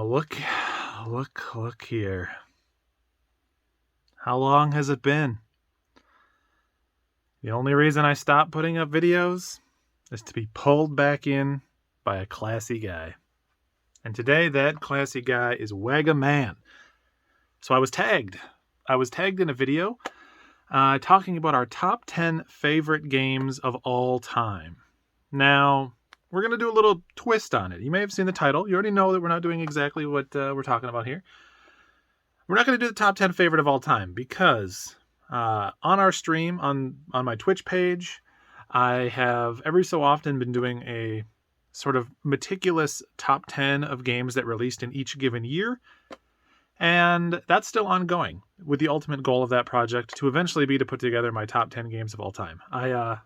Well, look here. How long has it been? The only reason I stopped putting up videos is to be pulled back in by a classy guy. And today, that classy guy is Wega Man. So I was tagged. In a video talking about our top 10 favorite games of all time. Now, we're going to do a little twist on it. You may have seen the title. You already know that we're not doing exactly what we're talking about here. We're not going to do the top 10 favorite of all time because on our stream, on my Twitch page, I have every so often been doing a sort of meticulous top 10 of games that released in each given year. And that's still ongoing, with the ultimate goal of that project to eventually be to put together my top 10 games of all time. I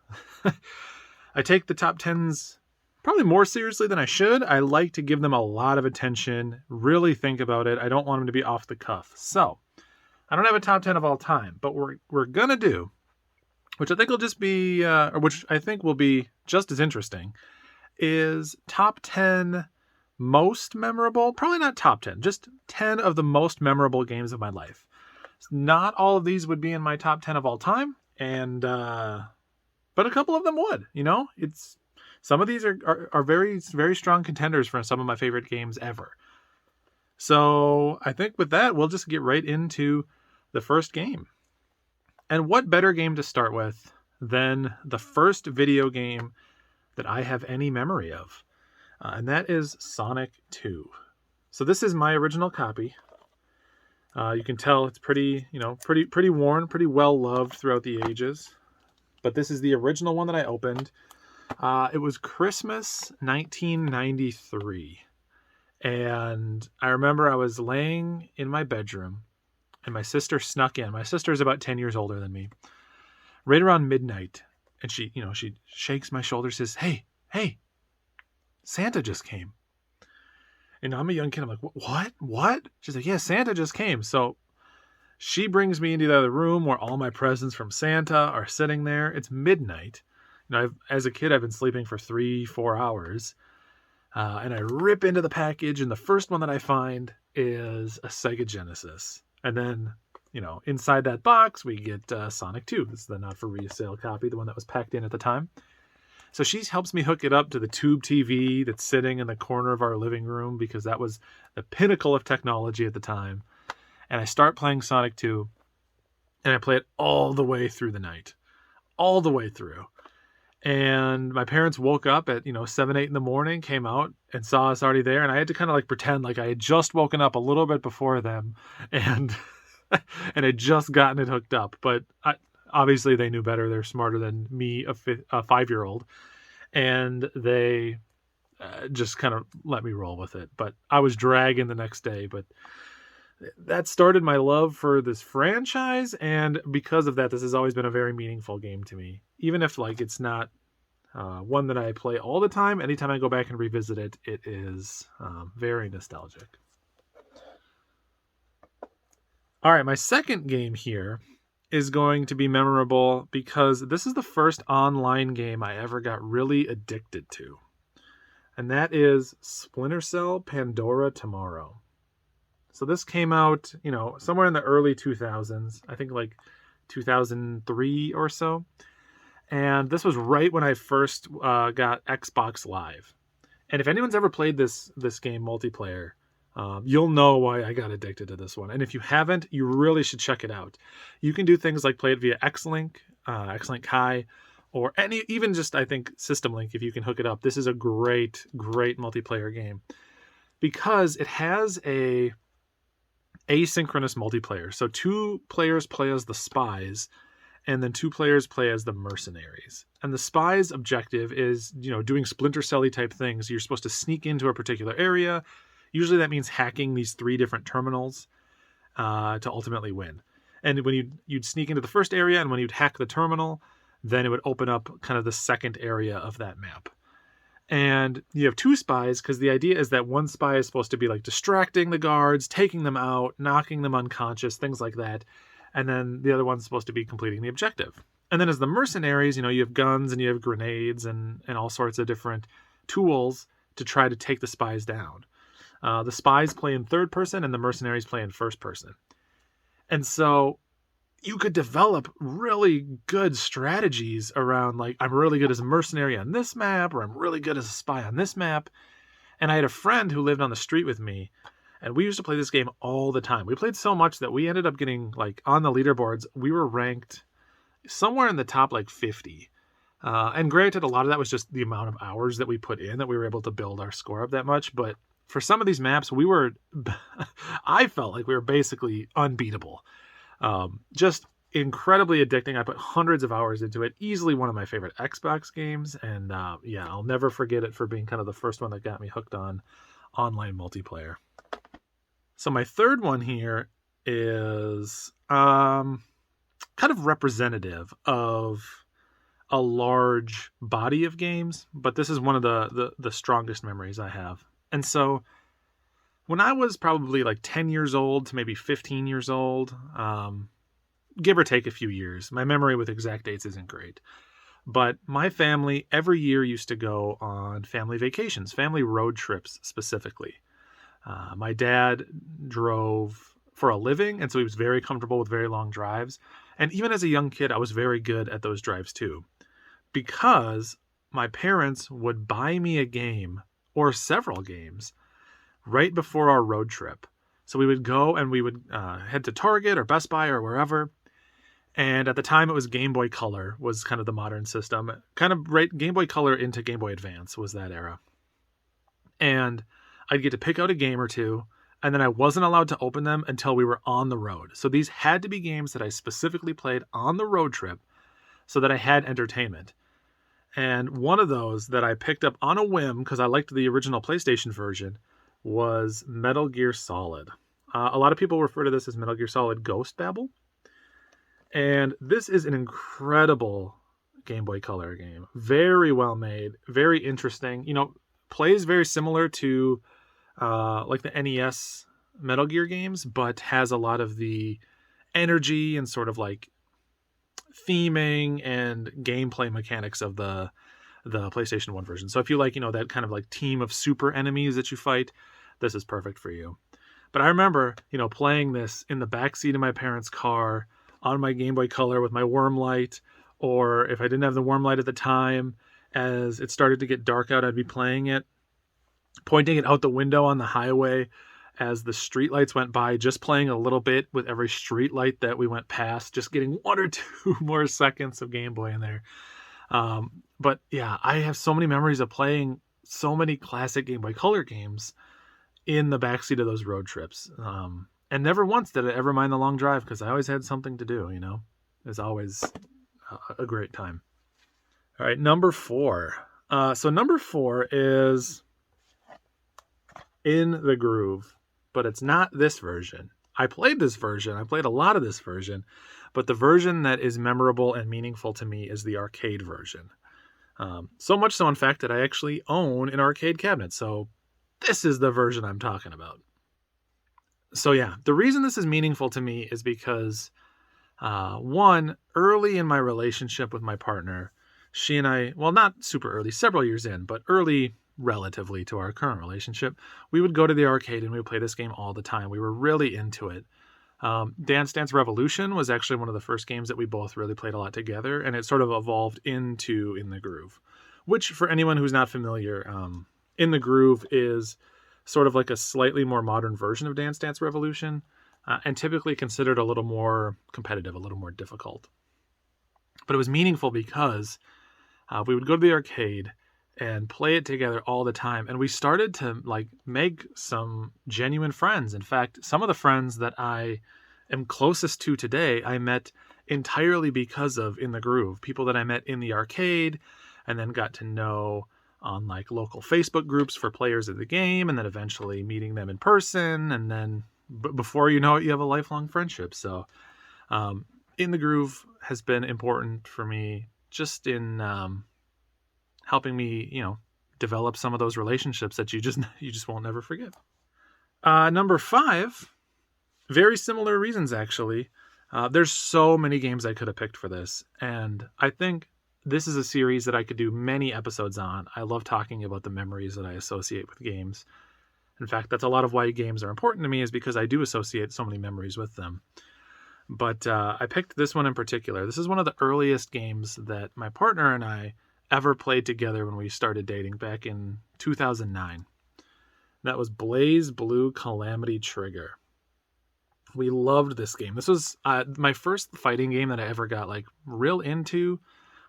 take the top 10s probably more seriously than I should. I like to give them a lot of attention, really think about it. I don't want them to be off the cuff. So, I don't have a top 10 of all time, but we're going to do, which I think will just be, which I think will be just as interesting, is top 10 most memorable, probably not top 10, just 10 of the most memorable games of my life. Not all of these would be in my top 10 of all time, and but a couple of them would, some of these are very, very strong contenders for some of my favorite games ever. So I think with that, we'll just get right into the first game. And what better game to start with than the first video game that I have any memory of? And that is Sonic 2. So this is my original copy. You can tell it's pretty worn, pretty well loved throughout the ages. But this is the original one that I opened. It was Christmas 1993. And I remember I was laying in my bedroom and my sister snuck in. My sister is about 10 years older than me. Right around midnight. And she shakes my shoulder, says, Hey, Santa just came. And I'm a young kid. I'm like, what? She's like, yeah, Santa just came. So she brings me into the other room where all my presents from Santa are sitting there. It's midnight. As a kid, I've been sleeping for 3-4 hours. And I rip into the package, and the first one that I find is a Sega Genesis. And then, inside that box, we get Sonic 2. This is the not-for-resale copy, the one that was packed in at the time. So she helps me hook it up to the tube TV that's sitting in the corner of our living room because that was the pinnacle of technology at the time. And I start playing Sonic 2, and I play it all the way through the night. All the way through. And my parents woke up at, 7, 8 in the morning, came out and saw us already there. And I had to kind of pretend like I had just woken up a little bit before them and and had just gotten it hooked up. But obviously they knew better. They're smarter than me, a 5-year-old. And they just kind of let me roll with it. But I was dragging the next day. But that started my love for this franchise. And because of that, this has always been a very meaningful game to me. Even if it's not one that I play all the time, anytime I go back and revisit it, it is very nostalgic. All right, my second game here is going to be memorable because this is the first online game I ever got really addicted to. And that is Splinter Cell Pandora Tomorrow. So this came out, somewhere in the early 2000s. I think 2003 or so. And this was right when I first got Xbox Live. And if anyone's ever played this game multiplayer, you'll know why I got addicted to this one. And if you haven't, you really should check it out. You can do things like play it via Xlink, Xlink Kai, or even just, I think, System Link if you can hook it up. This is a great, great multiplayer game because it has a asynchronous multiplayer. So 2 players play as the spies, and then 2 players play as the mercenaries. And the spy's objective is, doing Splinter Cell-y type things. You're supposed to sneak into a particular area. Usually that means hacking these 3 different terminals to ultimately win. And when you'd sneak into the first area, and when you'd hack the terminal, then it would open up kind of the second area of that map. And you have 2 spies because the idea is that one spy is supposed to be distracting the guards, taking them out, knocking them unconscious, things like that. And then the other one's supposed to be completing the objective. And then as the mercenaries, you have guns and you have grenades and all sorts of different tools to try to take the spies down. The spies play in third person and the mercenaries play in first person. And so you could develop really good strategies around, like, I'm really good as a mercenary on this map, or I'm really good as a spy on this map. And I had a friend who lived on the street with me, and we used to play this game all the time. We played so much that we ended up getting, like, on the leaderboards, we were ranked somewhere in the top, like, 50. And granted, a lot of that was just the amount of hours that we put in that we were able to build our score up that much. But for some of these maps, we were, I felt like we were basically unbeatable. Just incredibly addicting. I put hundreds of hours into it. Easily one of my favorite Xbox games. And yeah, I'll never forget it for being kind of the first one that got me hooked on online multiplayer. So my third one here is kind of representative of a large body of games, but this is one of the strongest memories I have. And so when I was probably like 10 years old to maybe 15 years old, give or take a few years, my memory with exact dates isn't great, but my family every year used to go on family vacations, family road trips specifically. My dad drove for a living, and so he was very comfortable with very long drives. And even as a young kid, I was very good at those drives too, because my parents would buy me a game or several games right before our road trip. So we would go and we would head to Target or Best Buy or wherever. And at the time, it was Game Boy Color was kind of the modern system. Kind of right, Game Boy Color into Game Boy Advance was that era. And I'd get to pick out a game or two, and then I wasn't allowed to open them until we were on the road. So these had to be games that I specifically played on the road trip so that I had entertainment. And one of those that I picked up on a whim because I liked the original PlayStation version was Metal Gear Solid. A lot of people refer to this as Metal Gear Solid Ghost Babel. And this is an incredible Game Boy Color game. Very well made, very interesting. You know, plays very similar to like the NES Metal Gear games, but has a lot of the energy and sort of like theming and gameplay mechanics of the PlayStation 1 version. So if you like, you know, that kind of like team of super enemies that you fight, this is perfect for you. But I remember, you know, playing this in the backseat of my parents' car on my Game Boy Color with my worm light, or if I didn't have the worm light at the time, as it started to get dark out, I'd be playing it, pointing it out the window on the highway as the street lights went by, just playing a little bit with every street light that we went past, just getting 1 or 2 more seconds of Game Boy in there. But yeah, I have so many memories of playing so many classic Game Boy Color games in the backseat of those road trips. And never once did I ever mind the long drive because I always had something to do, you know. It was always a great time. All right, number 4. So number 4 is In the Groove, but it's not this version. I played this version. I played a lot of this version, but the version that is memorable and meaningful to me is the arcade version. So much so, in fact, that I actually own an arcade cabinet. So this is the version I'm talking about. So yeah, the reason this is meaningful to me is because, one, early in my relationship with my partner, she and I, well, not super early, several years in, but early relatively to our current relationship, we would go to the arcade and we would play this game all the time. We were really into it. Dance Dance Revolution was actually one of the first games that we both really played a lot together, and it sort of evolved into In the Groove, which, for anyone who's not familiar, In the Groove is sort of like a slightly more modern version of Dance Dance Revolution, and typically considered a little more competitive, a little more difficult. But it was meaningful because we would go to the arcade and play it together all the time, and we started to like make some genuine friends. In fact, some of the friends that I am closest to today, I met entirely because of In the Groove. People that I met in the arcade and then got to know on like local Facebook groups for players of the game, and then eventually meeting them in person, and then before you know it, you have a lifelong friendship. So In the Groove has been important for me just in helping me, you know, develop some of those relationships that you just won't never forget. Number 5, very similar reasons actually. There's so many games I could have picked for this, and I think this is a series that I could do many episodes on. I love talking about the memories that I associate with games. In fact, that's a lot of why games are important to me, is because I do associate so many memories with them. But I picked this one in particular. This is one of the earliest games that my partner and I ever played together when we started dating back in 2009. That was Blaze Blue Calamity Trigger. We loved this game. This was my first fighting game that I ever got like real into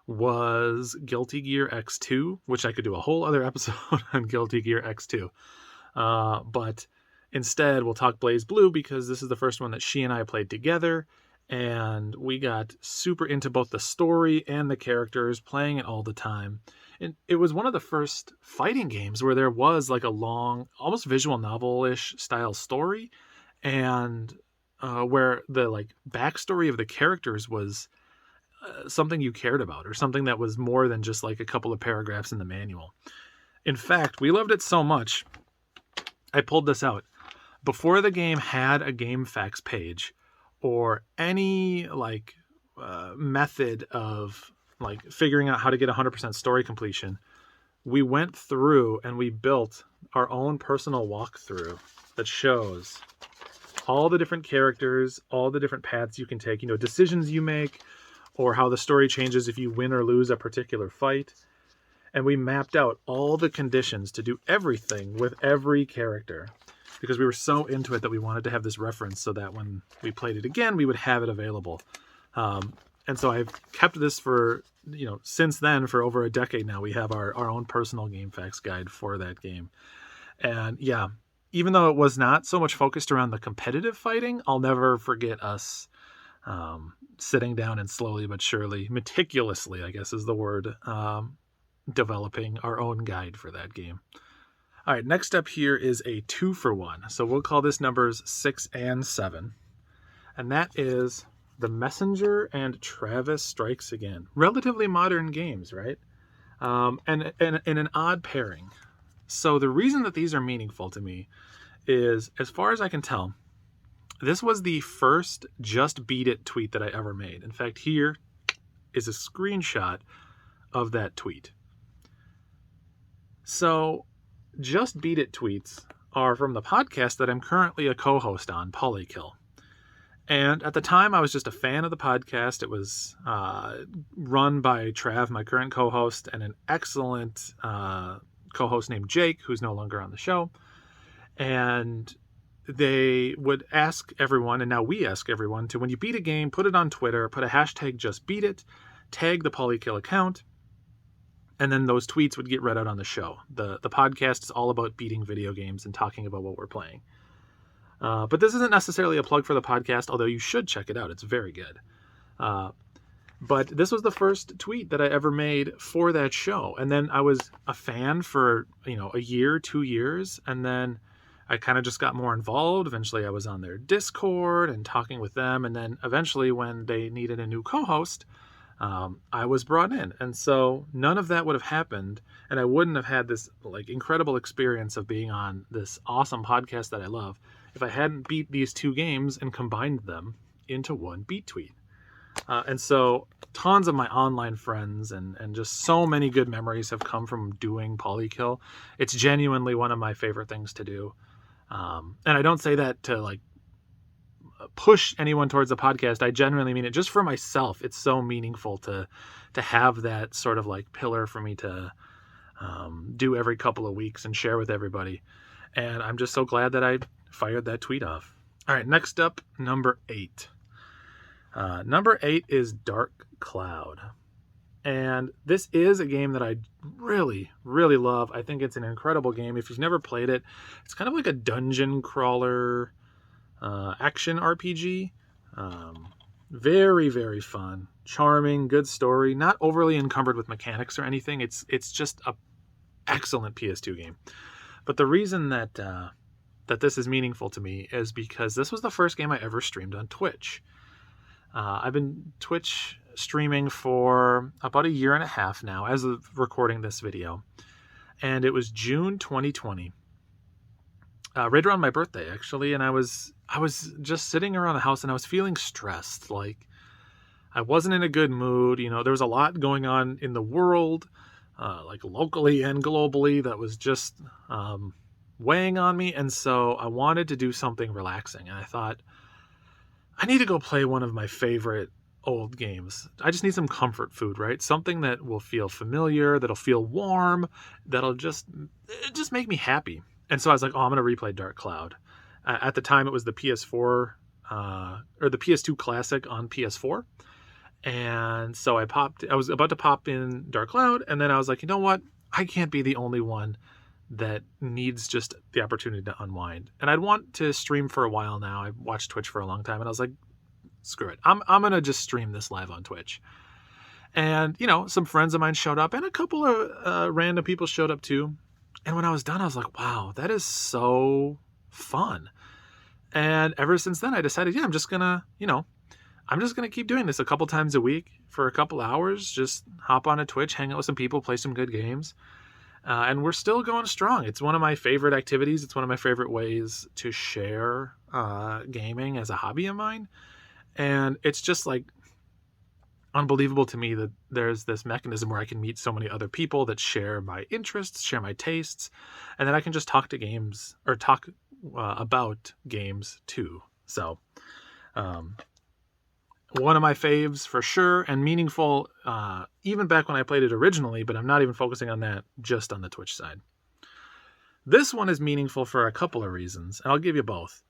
was Guilty Gear X2, which I could do a whole other episode on Guilty Gear X2. But instead, we'll talk Blaze Blue because this is the first one that she and I played together, and we got super into both the story and the characters, playing it all the time. And it was one of the first fighting games where there was like a long, almost visual novel-ish style story, and where the like backstory of the characters was something you cared about, or something that was more than just like a couple of paragraphs in the manual. In fact, we loved it so much, I pulled this out. Before the game had a game facts page or any like method of like figuring out how to get 100% story completion, we went through and we built our own personal walkthrough that shows all the different characters, all the different paths you can take, decisions you make, or how the story changes if you win or lose a particular fight. And we mapped out all the conditions to do everything with every character, because we were so into it that we wanted to have this reference so that when we played it again, we would have it available. And so I've kept this for, since then, for over a decade now. We have our own personal game facts guide for that game. And yeah, even though it was not so much focused around the competitive fighting, I'll never forget us sitting down and slowly but surely, meticulously, I guess is the word, developing our own guide for that game. All right, next up here is a 2-for-1. So we'll call this numbers 6 and 7. And that is The Messenger and Travis Strikes Again. Relatively modern games, right? And in an odd pairing. So the reason that these are meaningful to me is, as far as I can tell, this was the first Just Beat It tweet that I ever made. In fact, here is a screenshot of that tweet. So, Just Beat It tweets are from the podcast that I'm currently a co-host on, Polykill. And at the time, I was just a fan of the podcast. It was run by Trav, my current co-host, and an excellent co-host named Jake, who's no longer on the show. And they would ask everyone, and now we ask everyone, to, when you beat a game, put it on Twitter, put a hashtag Just Beat It, tag the Polykill account, and then those tweets would get read out on the show. The podcast is all about beating video games and talking about what we're playing. But this isn't necessarily a plug for the podcast, although you should check it out. It's very good. But this was the first tweet that I ever made for that show. And then I was a fan for, a year, 2 years. And then I kind of just got more involved. Eventually I was on their Discord and talking with them. And then eventually when they needed a new co-host, I was brought in. And so none of that would have happened, and I wouldn't have had this like incredible experience of being on this awesome podcast that I love if I hadn't beat these two games and combined them into one beat tweet. And so tons of my online friends and just so many good memories have come from doing Polykill. It's genuinely one of my favorite things to do. And I don't say that to like push anyone towards the podcast. I genuinely mean it. Just for myself, it's so meaningful to have that sort of like pillar for me to do every couple of weeks and share with everybody. And I'm just so glad that I fired that tweet off. All right, next up, number 8. Number 8 is Dark Cloud. And this is a game that I really, really love. I think it's an incredible game. If you've never played it, it's kind of like a dungeon crawler action RPG. Very, very fun, charming, good story, not overly encumbered with mechanics or anything. It's just a excellent PS2 game. But the reason that this is meaningful to me is because this was the first game I ever streamed on Twitch. I've been Twitch streaming for about a year and a half now as of recording this video. And it was June 2020. Right around my birthday, actually, and I was just sitting around the house and I was feeling stressed. Like I wasn't in a good mood. There was a lot going on in the world, like locally and globally, that was just weighing on me, and so I wanted to do something relaxing, and I thought, I need to go play one of my favorite old games. I just need some comfort food, right? Something that will feel familiar, that'll feel warm, that'll just make me happy. And so I was like, oh, I'm going to replay Dark Cloud. At the time, it was the PS4 or the PS2 Classic on PS4. And so I was about to pop in Dark Cloud, and then I was like, you know what? I can't be the only one that needs just the opportunity to unwind. And I'd want to stream for a while now. I watched Twitch for a long time, and I was like, screw it. I'm going to just stream this live on Twitch. And, some friends of mine showed up, and a couple of random people showed up too. And when I was done, I was like, wow, that is so fun. And ever since then, I decided, I'm just going to keep doing this a couple times a week for a couple hours. Just hop on a Twitch, hang out with some people, play some good games. And we're still going strong. It's one of my favorite activities. It's one of my favorite ways to share gaming as a hobby of mine. And it's just like unbelievable to me that there's this mechanism where I can meet so many other people that share my interests, share my tastes, and then I can just talk to games or talk about games too. So, one of my faves for sure, and meaningful even back when I played it originally, but I'm not even focusing on that, just on the Twitch side. This one is meaningful for a couple of reasons, and I'll give you both.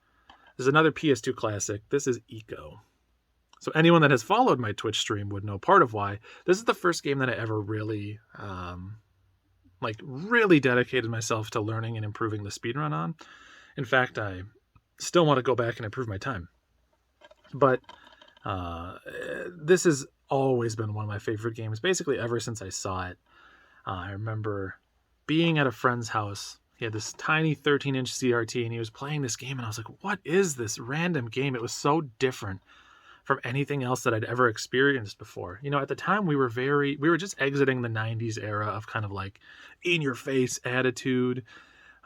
There's another PS2 classic. This is Eco. So anyone that has followed my Twitch stream would know part of why. This is the first game that I ever really, really dedicated myself to learning and improving the speedrun on. In fact, I still want to go back and improve my time. But this has always been one of my favorite games, basically ever since I saw it. I remember being at a friend's house. He had this tiny 13-inch CRT, and he was playing this game, and I was like, what is this random game? It was so different from anything else that I'd ever experienced before. At the time we were just exiting the 90s era of kind of like in your face attitude.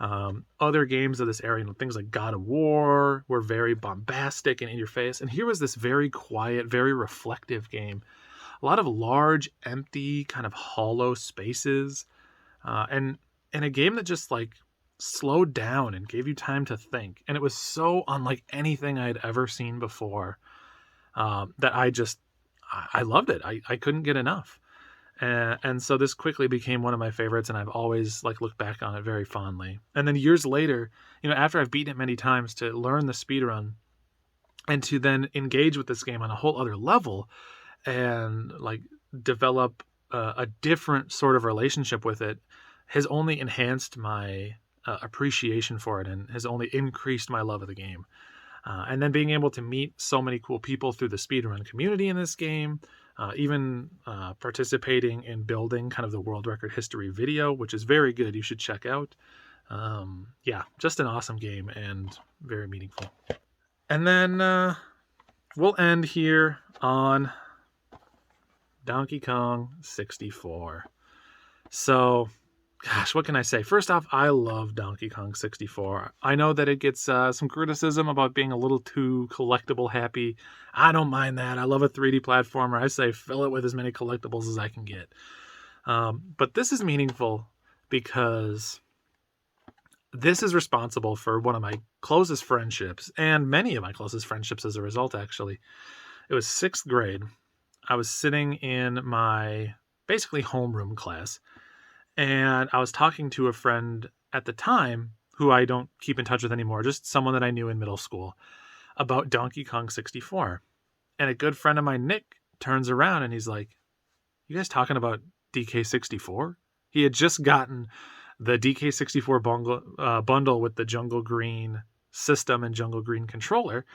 Other games of this era, things like God of War were very bombastic and in your face. And here was this very quiet, very reflective game. A lot of large, empty, kind of hollow spaces. And a game that just like slowed down and gave you time to think. And it was so unlike anything I had ever seen before. That I loved it. I couldn't get enough. And so this quickly became one of my favorites, and I've always looked back on it very fondly. And then years later, after I've beaten it many times, to learn the speedrun and to then engage with this game on a whole other level and develop a different sort of relationship with it has only enhanced my appreciation for it and has only increased my love of the game. And then being able to meet so many cool people through the speedrun community in this game, even participating in building kind of the world record history video, which is very good. You should check out. Just an awesome game and very meaningful. And then we'll end here on Donkey Kong 64. So, gosh, what can I say? First off, I love Donkey Kong 64. I know that it gets some criticism about being a little too collectible happy. I don't mind that. I love a 3D platformer. I say fill it with as many collectibles as I can get. But this is meaningful because this is responsible for one of my closest friendships, and many of my closest friendships as a result, actually. It was 6th grade. I was sitting in my basically homeroom class, and I was talking to a friend at the time who I don't keep in touch with anymore, just someone that I knew in middle school, about Donkey Kong 64. And a good friend of mine, Nick, turns around and he's like, you guys talking about DK64? He had just gotten the DK64 bundle with the Jungle Green system and Jungle Green controller.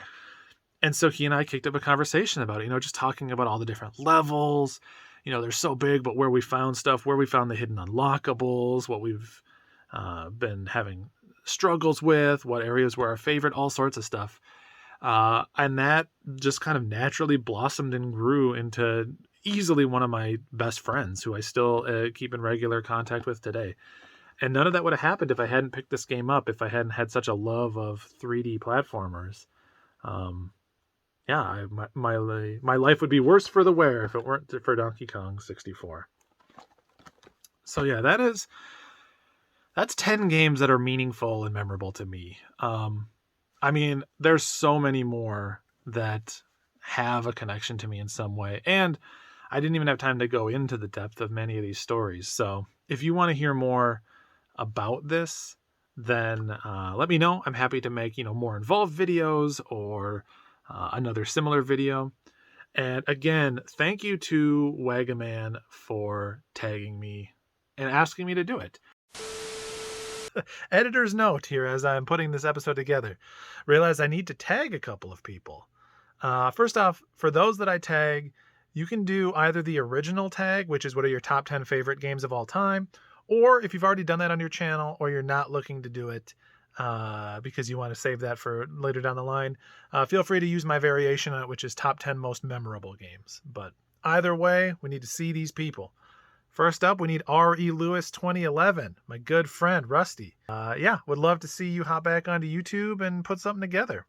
And so he and I kicked up a conversation about it, just talking about all the different levels. They're so big, but where we found stuff, where we found the hidden unlockables, what we've been having struggles with, what areas were our favorite, all sorts of stuff. And that just kind of naturally blossomed and grew into easily one of my best friends who I still keep in regular contact with today. And none of that would have happened if I hadn't picked this game up, if I hadn't had such a love of 3D platformers. My life would be worse for the wear if it weren't for Donkey Kong 64. So yeah, that is That's 10 games that are meaningful and memorable to me. I mean, there's so many more that have a connection to me in some way. And I didn't even have time to go into the depth of many of these stories. So if you want to hear more about this, then let me know. I'm happy to make, more involved videos or another similar video. And again, thank you to Wagaman for tagging me and asking me to do it. Editor's note here as I'm putting this episode together. Realize I need to tag a couple of people. First off, for those that I tag, you can do either the original tag, which is what are your top 10 favorite games of all time, or if you've already done that on your channel or you're not looking to do it because you want to save that for later down the line, feel free to use my variation on it, which is top 10 most memorable games. But either way, we need to see these people. First up, we need R.E. Lewis 2011, my good friend, Rusty. Would love to see you hop back onto YouTube and put something together.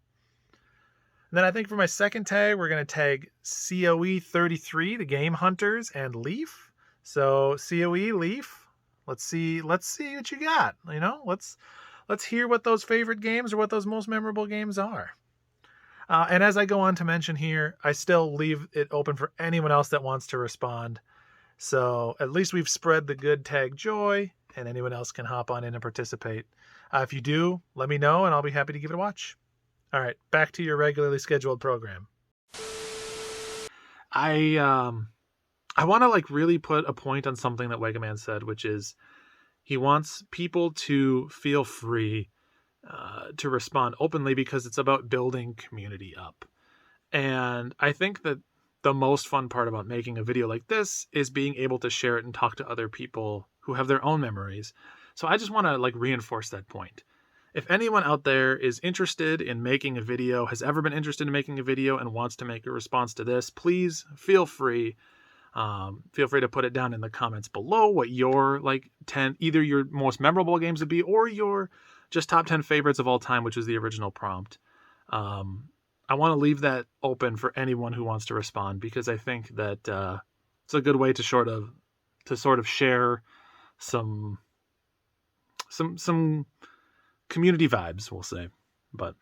And then I think for my second tag, we're going to tag COE33, the Game Hunters, and Leaf. So COE, Leaf, let's see what you got. Let's hear what those favorite games or what those most memorable games are. And as I go on to mention here, I still leave it open for anyone else that wants to respond. So at least we've spread the good tag joy, and anyone else can hop on in and participate. If you do, let me know, and I'll be happy to give it a watch. All right, back to your regularly scheduled program. I want to really put a point on something that Wegaman said, which is he wants people to feel free to respond openly because it's about building community up. And I think that the most fun part about making a video like this is being able to share it and talk to other people who have their own memories. So I just want to reinforce that point. If anyone out there is interested in making a video, has ever been interested in making a video and wants to make a response to this, please feel free. Feel free to put it down in the comments below what your 10, either your most memorable games would be or your just top 10 favorites of all time, which was the original prompt. I want to leave that open for anyone who wants to respond because I think that it's a good way to sort of share some community vibes, we'll say. But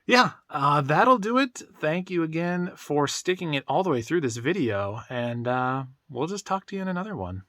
yeah, that'll do it. Thank you again for sticking it all the way through this video, and we'll just talk to you in another one.